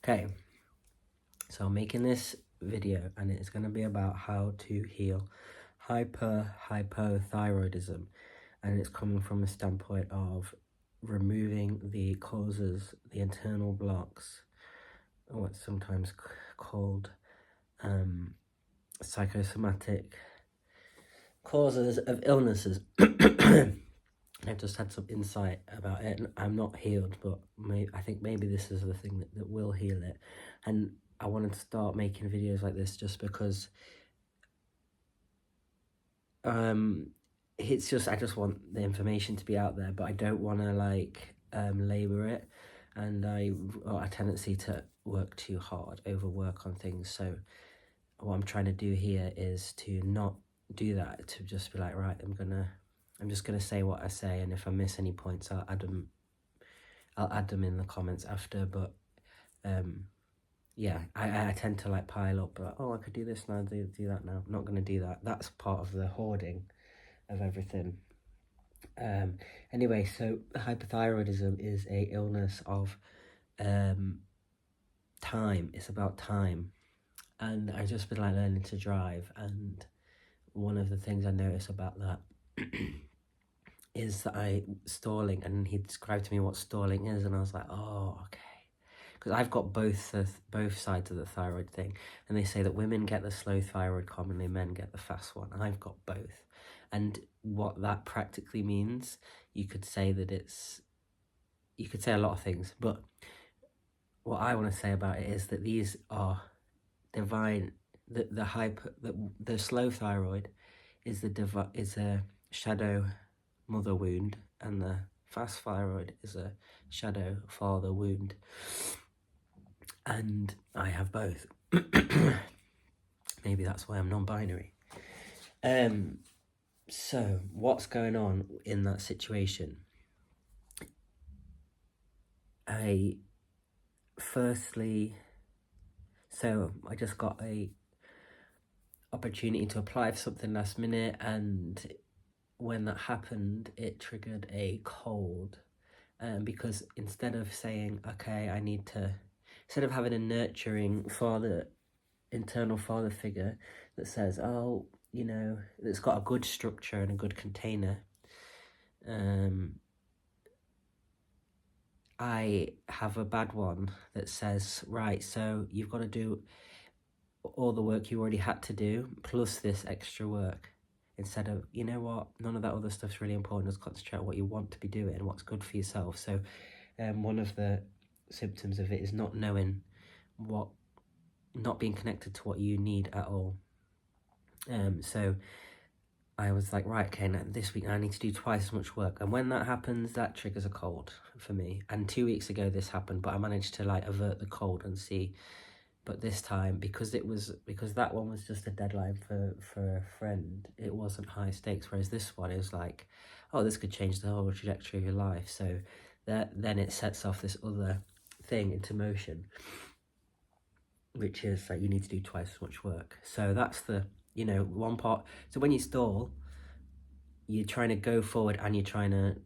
Okay, so I'm making this video and it's going to be about how to heal hypothyroidism, and it's coming from a standpoint of removing the causes, the internal blocks, or what's sometimes called psychosomatic causes of illnesses. I've just had some insight about it, and I'm not healed, but I think maybe this is the thing that will heal it. And I wanted to start making videos like this just because it's just, I just want the information to be out there, but I don't want to like labor it, and I got a tendency to work too hard, overwork on things. So what I'm trying to do here is to not do that, to just be like, right, I'm just gonna say what I say, and if I miss any points, I'll add them in the comments after. But yeah, I tend to like pile up, oh, I could do this now, do that now. I'm not gonna do that. That's part of the hoarding of everything. Anyway, so hyperthyroidism is a illness of time. It's about time, and I just been like learning to drive, and one of the things I notice about that is that stalling, and he described to me what stalling is, and I was like, oh, okay, because I've got both sides of the thyroid thing, and they say that women get the slow thyroid commonly, men get the fast one. I've got both, and what that practically means, you could say a lot of things, but what I want to say about it is that these are divine. The slow thyroid is a shadow mother wound, and the fast thyroid is a shadow father wound, and I have both. Maybe that's why I'm non-binary. So what's going on in that situation? I just got a opportunity to apply for something last minute, and when that happened, it triggered a cold. Because instead of saying, okay, instead of having a nurturing internal father figure that says, oh, that's got a good structure and a good container, I have a bad one that says, right, so you've got to do all the work you already had to do, plus this extra work. Instead of, you know what, none of that other stuff's really important, just concentrate on what you want to be doing and what's good for yourself. So one of the symptoms of it is not being connected to what you need at all. So I was like, right, okay, now this week I need to do twice as much work. And when that happens, that triggers a cold for me. And 2 weeks ago this happened, but I managed to like avert the cold and see. But this time, because that one was just a deadline for a friend, it wasn't high stakes. Whereas this one is like, oh, this could change the whole trajectory of your life. So then it sets off this other thing into motion, which is like you need to do twice as much work. So that's the one part. So when you stall, you're trying to go forward and you're trying to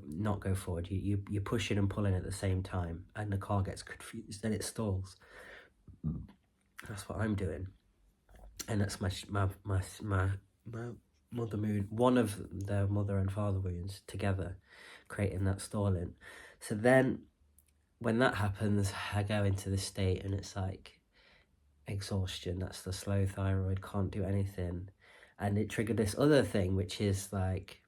not go forward. You're pushing and pulling at the same time, and the car gets confused and it stalls. That's what I'm doing, and that's my mother moon, one of the mother and father wounds together, creating that stalling. So then when that happens, I go into this state, and it's like exhaustion. That's the slow thyroid, can't do anything. And it triggered this other thing, which is like,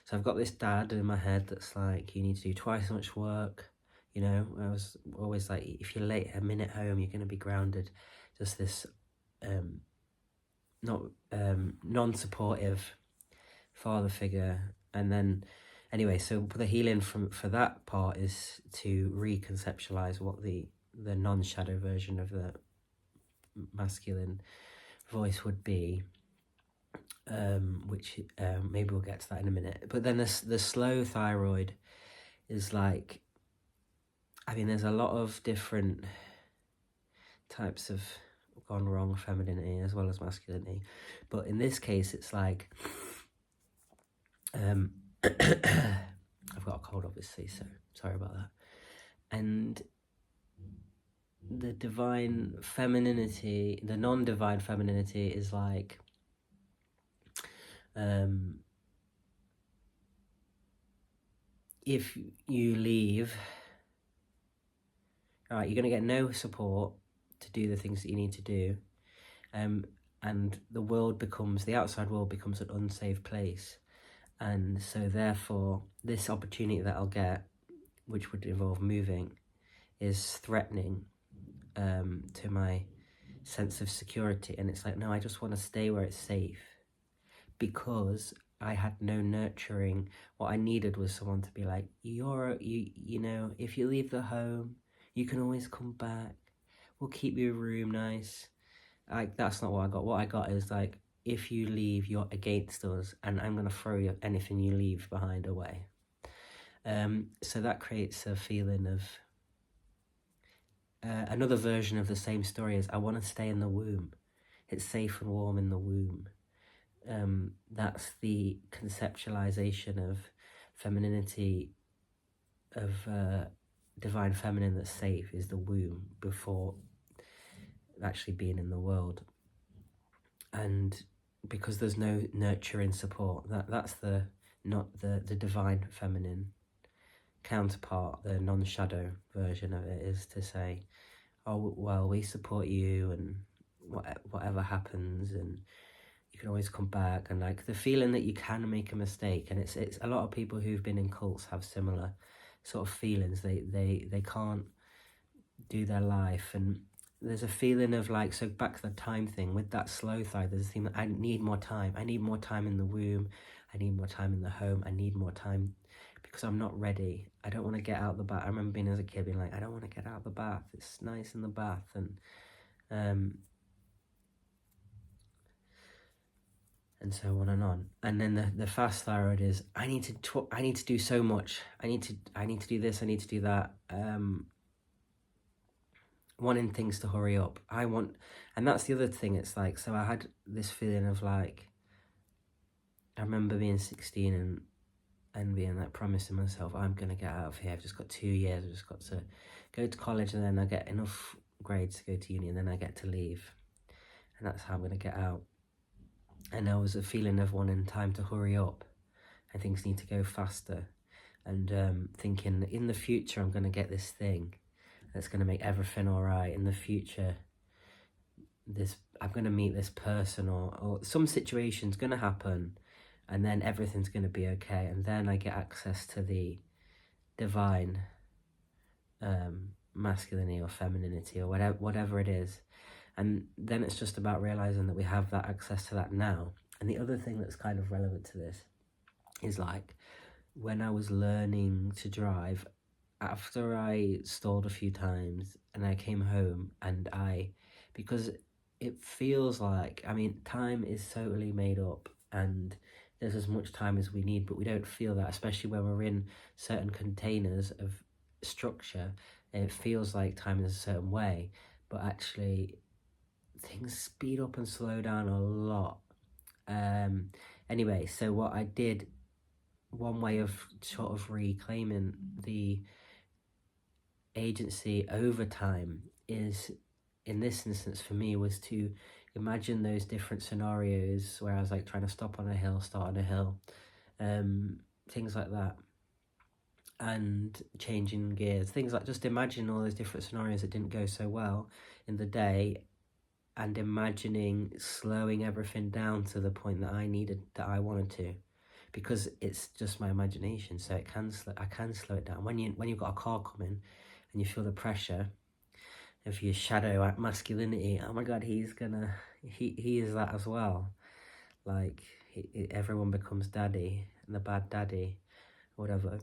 so I've got this dad in my head that's like, you need to do twice as much work. I was always like, if you're late a minute home, you're going to be grounded. Just this non-supportive father figure. And then anyway, so the healing for that part is to reconceptualize what the non-shadow version of the masculine voice would be, which maybe we'll get to that in a minute. But then the slow thyroid is like, there's a lot of different types of gone wrong femininity as well as masculinity, but in this case it's like I've got a cold obviously, so sorry about that. And the divine femininity, the non-divine femininity is like, if you leave, right, you're going to get no support to do the things that you need to do, and the outside world becomes an unsafe place. And so therefore, this opportunity that I'll get, which would involve moving, is threatening to my sense of security. And it's like, no, I just want to stay where it's safe, because I had no nurturing. What I needed was someone to be like, you know, if you leave the home, you can always come back. We'll keep your room nice. Like, that's not what I got. What I got is like, if you leave, you're against us, and I'm gonna throw you anything you leave behind away. So that creates a feeling of another version of the same story is, I want to stay in the womb. It's safe and warm in the womb. That's the conceptualization of femininity, of divine feminine that's safe, is the womb before actually being in the world. And because there's no nurturing support, that's the divine feminine counterpart. The non-shadow version of it is to say, oh well, we support you, and whatever happens, and you can always come back. And like the feeling that you can make a mistake, and it's a lot of people who've been in cults have similar sort of feelings. They can't do their life, and there's a feeling of like, so back to the time thing with that slow thyroid, there's a thing that I need more time. I need more time in the womb. I need more time in the home. I need more time because I'm not ready. I don't want to get out the bath. I remember being as a kid being like, I don't want to get out the bath. It's nice in the bath. And so on and on. And then the fast thyroid is, I need to do so much. I need to do this. I need to do that. Wanting things to hurry up. And that's the other thing. It's like, so I had this feeling of like, I remember being 16 and being like, promising myself, I'm gonna get out of here. I've just got 2 years. I've just got to go to college, and then I get enough grades to go to uni, and then I get to leave, and that's how I'm gonna get out. And there was a feeling of wanting time to hurry up, and things need to go faster, and thinking in the future I'm gonna get this thing that's going to make everything all right. In the future, I'm going to meet this person, or some situation's going to happen, and then everything's going to be okay, and then I get access to the divine masculinity or femininity or whatever it is. And then it's just about realizing that we have that access to that now. And the other thing that's kind of relevant to this is like, when I was learning to drive, after I stalled a few times and I came home, and because it feels like, I mean, time is totally made up, and there's as much time as we need, but we don't feel that, especially when we're in certain containers of structure. It feels like time is a certain way, but actually things speed up and slow down a lot. Anyway, so what I did, one way of sort of reclaiming the agency over time is, in this instance for me, was to imagine those different scenarios where I was like trying to stop on a hill, start on a hill, things like that, and changing gears, things like, just imagine all those different scenarios that didn't go so well in the day, and imagining slowing everything down to the point that I wanted to, because it's just my imagination, so I can slow it down. When you've got a car coming and you feel the pressure of your shadow masculinity, oh my god, he is that as well. Like, everyone becomes daddy, and the bad daddy, whatever.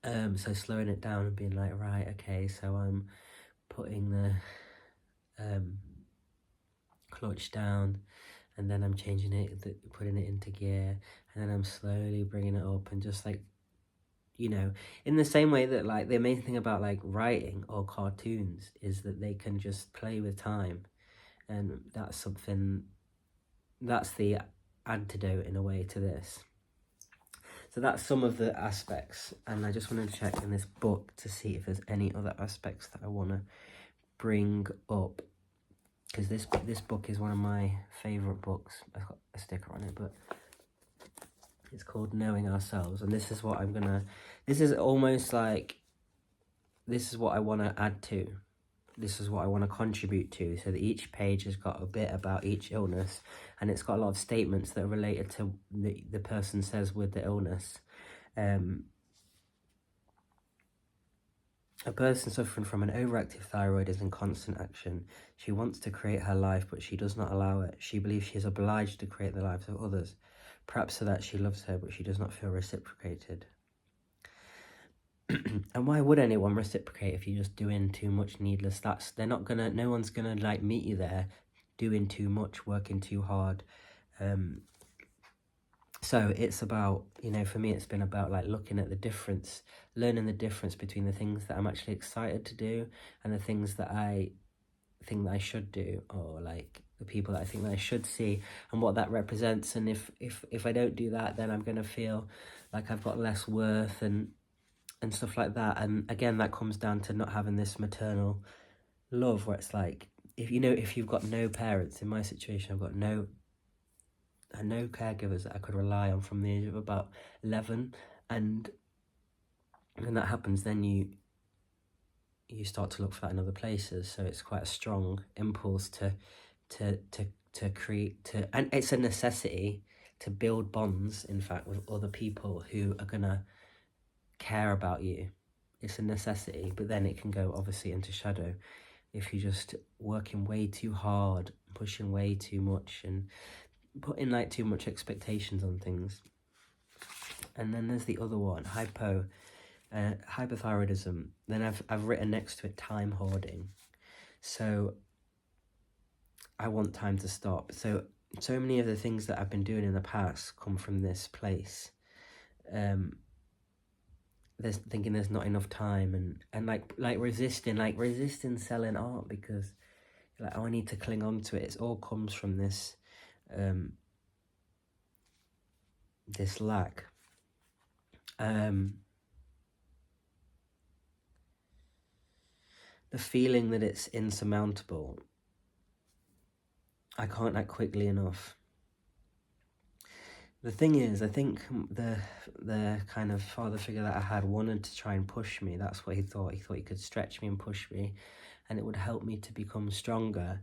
So slowing it down and being like, right, okay, so I'm putting the clutch down, and then I'm changing it, putting it into gear, and then I'm slowly bringing it up, and just like, you know, in the same way that, like, the amazing thing about like writing or cartoons is that they can just play with time, and that's the antidote in a way to this. So that's some of the aspects, and I just wanted to check in this book to see if there's any other aspects that I want to bring up, because this book is one of my favourite books. I've got a sticker on it, but it's called Knowing Ourselves, and this is what this is almost like, this is what I want to add to. This is what I want to contribute to, so that each page has got a bit about each illness, and it's got a lot of statements that are related to the person says with the illness. A person suffering from an overactive thyroid is in constant action. She wants to create her life, but she does not allow it. She believes she is obliged to create the lives of others, perhaps so that she loves her, but she does not feel reciprocated. And why would anyone reciprocate if you're just doing too much needless? No one's gonna like meet you there doing too much, working too hard. So it's about, for me, it's been about like looking at the difference, learning the difference between the things that I'm actually excited to do and the things that I think that I should do, or like the people that I think that I should see, and what that represents. And if I don't do that, then I'm going to feel like I've got less worth and stuff like that. And again, that comes down to not having this maternal love, where it's like, if you've got no parents, in my situation, I've got no caregivers that I could rely on from the age of about 11, and when that happens, then you start to look for that in other places. So it's quite a strong impulse to create, and it's a necessity to build bonds, in fact, with other people who are gonna care about you. It's a necessity, but then it can go obviously into shadow if you're just working way too hard, pushing way too much, and putting like too much expectations on things. And then there's the other one, hyperthyroidism. Then I've written next to it time hoarding. So I want time to stop. So many of the things that I've been doing in the past come from this place. There's thinking there's not enough time, and like resisting selling art, because like, oh, I need to cling on to it. It all comes from this this lack. The feeling that it's insurmountable. I can't act quickly enough. The thing is, I think the kind of father figure that I had wanted to try and push me. That's what he thought. He thought he could stretch me and push me, and it would help me to become stronger,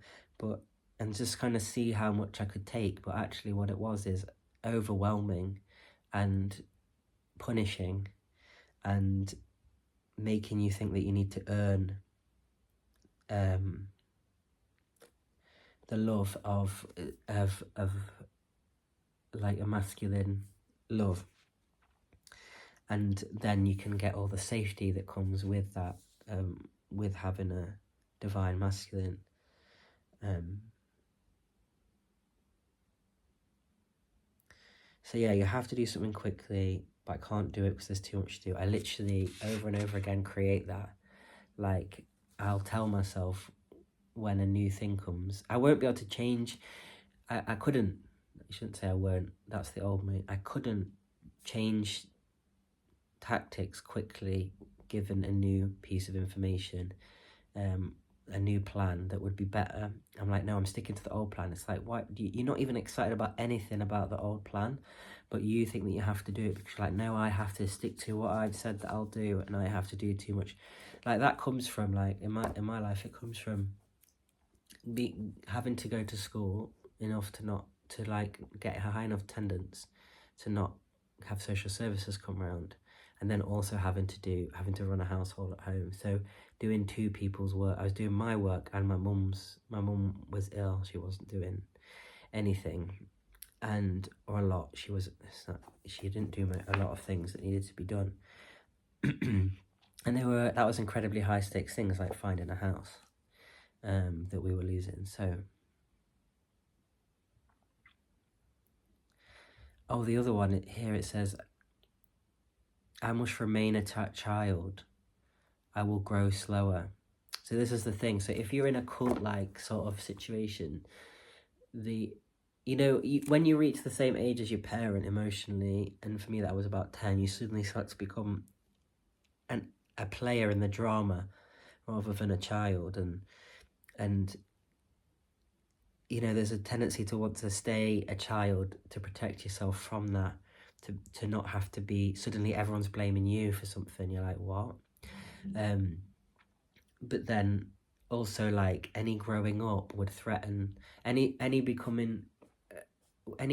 and just kind of see how much I could take. But actually what it was is overwhelming and punishing, and making you think that you need to earn the love of like a masculine love, and then you can get all the safety that comes with that, with having a divine masculine. So yeah, you have to do something quickly, but I can't do it because there's too much to do. I literally over and over again create that. Like, I'll tell myself when a new thing comes, I won't be able to change. I couldn't, I shouldn't say I won't, that's the old me. I couldn't change tactics quickly given a new piece of information, a new plan that would be better. I'm like, no, I'm sticking to the old plan. It's like, why? You're not even excited about anything about the old plan, but you think that you have to do it because you're like, no, I have to stick to what I've said that I'll do, and I have to do too much. Like, that comes from, like, in my life, it comes from having to go to school enough to like get a high enough attendance to not have social services come around, and then also having to run a household at home. So doing two people's work. I was doing my work and my mum was ill. She wasn't doing anything, or a lot. She didn't do a lot of things that needed to be done. And that was incredibly high stakes things, like finding a house that we were losing. So the other one here, it says, I must remain a child. I will grow slower. So this is the thing. So if you're in a cult-like sort of situation, when you reach the same age as your parent emotionally, and for me that was about 10, you suddenly start to become a player in the drama rather than a child. And you know, there's a tendency to want to stay a child to protect yourself from that, to not have to be, suddenly everyone's blaming you for something. You're like, what? But then also, like, any growing up would threaten, any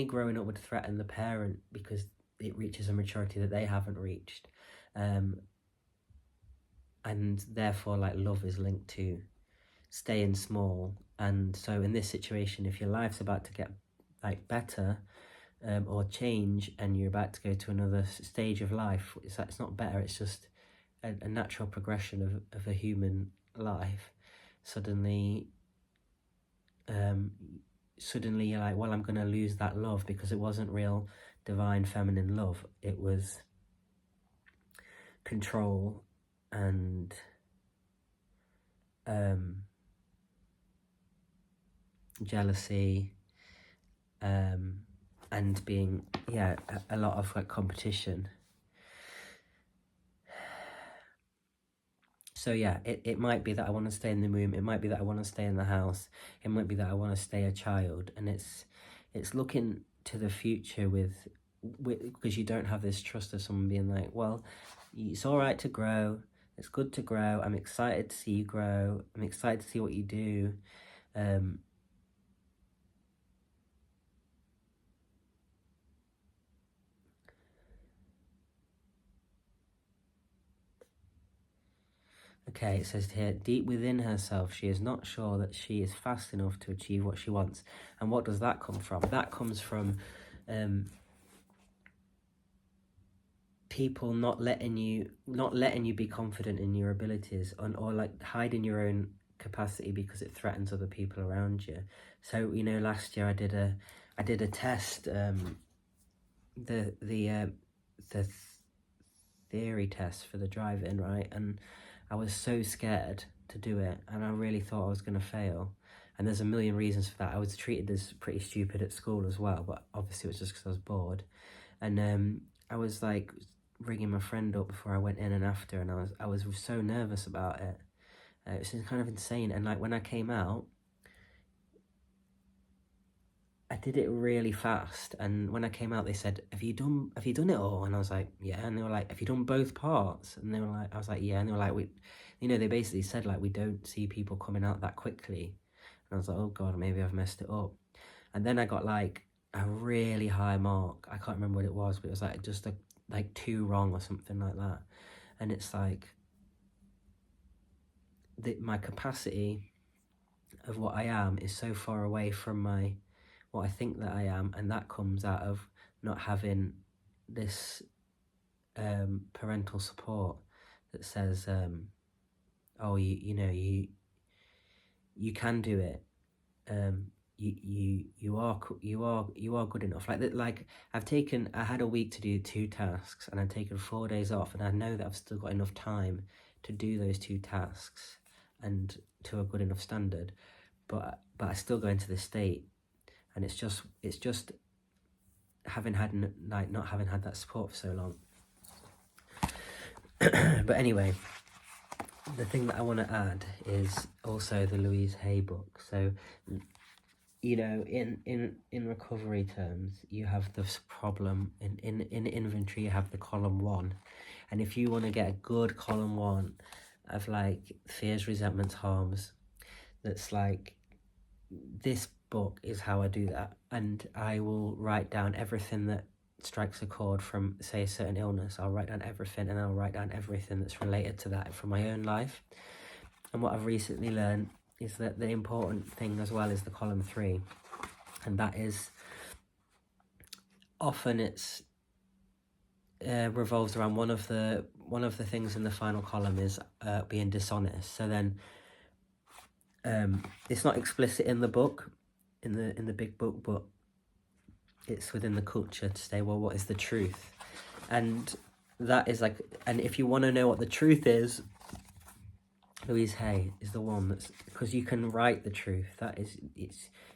growing up would threaten the parent, because it reaches a maturity that they haven't reached. And therefore, like, love is linked to staying small. And so in this situation, if your life's about to get like better, or change, and you're about to go to another stage of life, it's not better, it's just a natural progression of a human life. Suddenly you're like, well, I'm going to lose that love, because it wasn't real divine feminine love. It was control and jealousy, and being, a lot of like competition. So yeah, it might be that I want to stay in the room, it might be that I want to stay in the house, it might be that I want to stay a child. And it's looking to the future with because you don't have this trust of someone being like, well, it's all right to grow, it's good to grow, I'm excited to see you grow, I'm excited to see what you do. Okay, it says here, deep within herself, she is not sure that she is fast enough to achieve what she wants. And what does that come from? That comes from people not letting you be confident in your abilities, or like hiding your own capacity because it threatens other people around you. So, you know, last year I did a test, the theory test for the driving, right? And I was so scared to do it, and I really thought I was going to fail. And there's a million reasons for that. I was treated as pretty stupid at school as well, but obviously it was just because I was bored. And I was like ringing my friend up before I went in and after, and I was so nervous about it. It was kind of insane. And like when I came out, I did it really fast, and when I came out, they said, have you done it all? And I was like, yeah. And they were like, have you done both parts? And they were like, I was like, yeah. And they were like, they basically said, like, we don't see people coming out that quickly. And I was like, oh god, maybe I've messed it up. And then I got like a really high mark. I can't remember what it was, but it was like just like 2 wrong or something like that. And it's like my capacity of what I am is so far away from what I think that I am, and that comes out of not having this parental support that says, oh, you can do it. You are good enough. Like I had a week to do 2 tasks, and I've taken 4 days off, and I know that I've still got enough time to do those 2 tasks and to a good enough standard, but I still go into this state. And it's just not having had that support for so long. But anyway, the thing that I want to add is also the Louise Hay book. So, you know, in recovery terms, you have this problem in inventory. You have the column 1, and if you want to get a good column 1 of like fears, resentments, harms, that's like, this book is how I do that. And I will write down everything that strikes a chord from, say, a certain illness. I'll write down everything, and I'll write down everything that's related to that from my own life. And what I've recently learned is that the important thing as well is the column 3, and that is often it's revolves around one of the things in the final column is being dishonest. So then it's not explicit in the book, in the big book, but it's within the culture to say, well, what is the truth? And that is like, and if you want to know what the truth is, Louise Hay is the one that's, because you can write the truth. That is,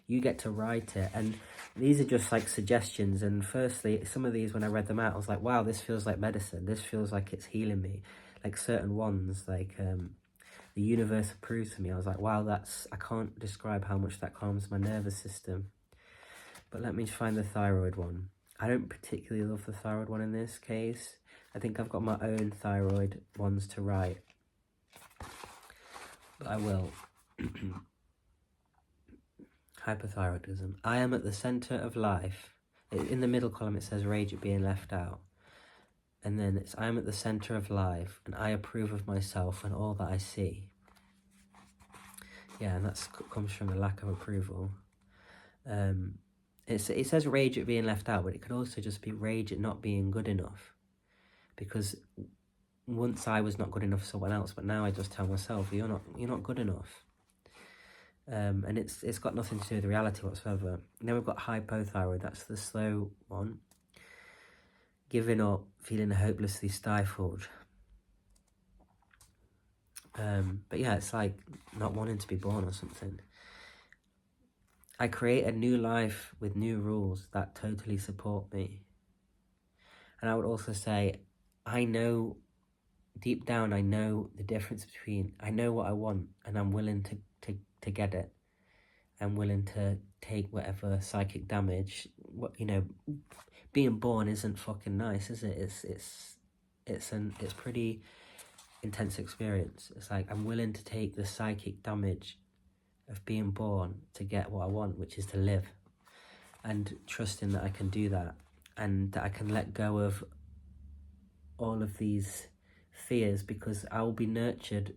you get to write it. And these are just like suggestions. And firstly, some of these, when I read them out, I was like, wow, this feels like medicine. This feels like it's healing me. Like certain ones, like the universe approves of me. I was like, wow, I can't describe how much that calms my nervous system. But let me find the thyroid one. I don't particularly love the thyroid one in this case. I think I've got my own thyroid ones to write. But I will. Hyperthyroidism. I am at the centre of life. In the middle column it says rage at being left out. And then it's I am at the centre of life and I approve of myself and all that I see. Yeah, and that comes from the lack of approval. It says rage at being left out, but it could also just be rage at not being good enough. Because once I was not good enough for someone else, but now I just tell myself, you're not good enough. And it's got nothing to do with reality whatsoever. And then we've got hypothyroid, that's the slow one. Giving up, feeling hopelessly stifled. But yeah, it's like not wanting to be born or something. I create a new life with new rules that totally support me. And I would also say, I know, deep down, I know the difference between, I know what I want and I'm willing to get it. I'm willing to take whatever psychic damage. Being born isn't fucking nice, is it? It's pretty intense experience. It's like I'm willing to take the psychic damage of being born to get what I want, which is to live, and trusting that I can do that and that I can let go of all of these fears, because I'll be nurtured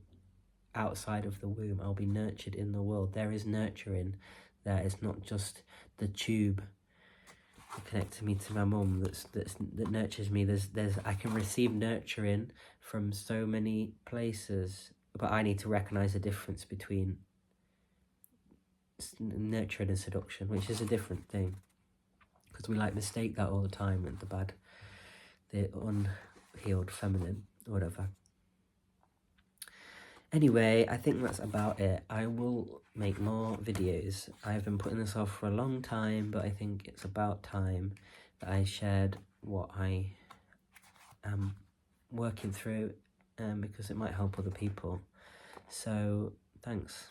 outside of the womb. I'll be nurtured in the world. There is nurturing there. It's not just the tube connecting me to my mum that nurtures me. I can receive nurturing from so many places, but I need to recognize the difference between nurturing and seduction, which is a different thing, because we mistake that all the time, and the unhealed feminine or whatever. Anyway, I think that's about it. I will make more videos. I've been putting this off for a long time, but I think it's about time that I shared what I am working through, because it might help other people. So, thanks.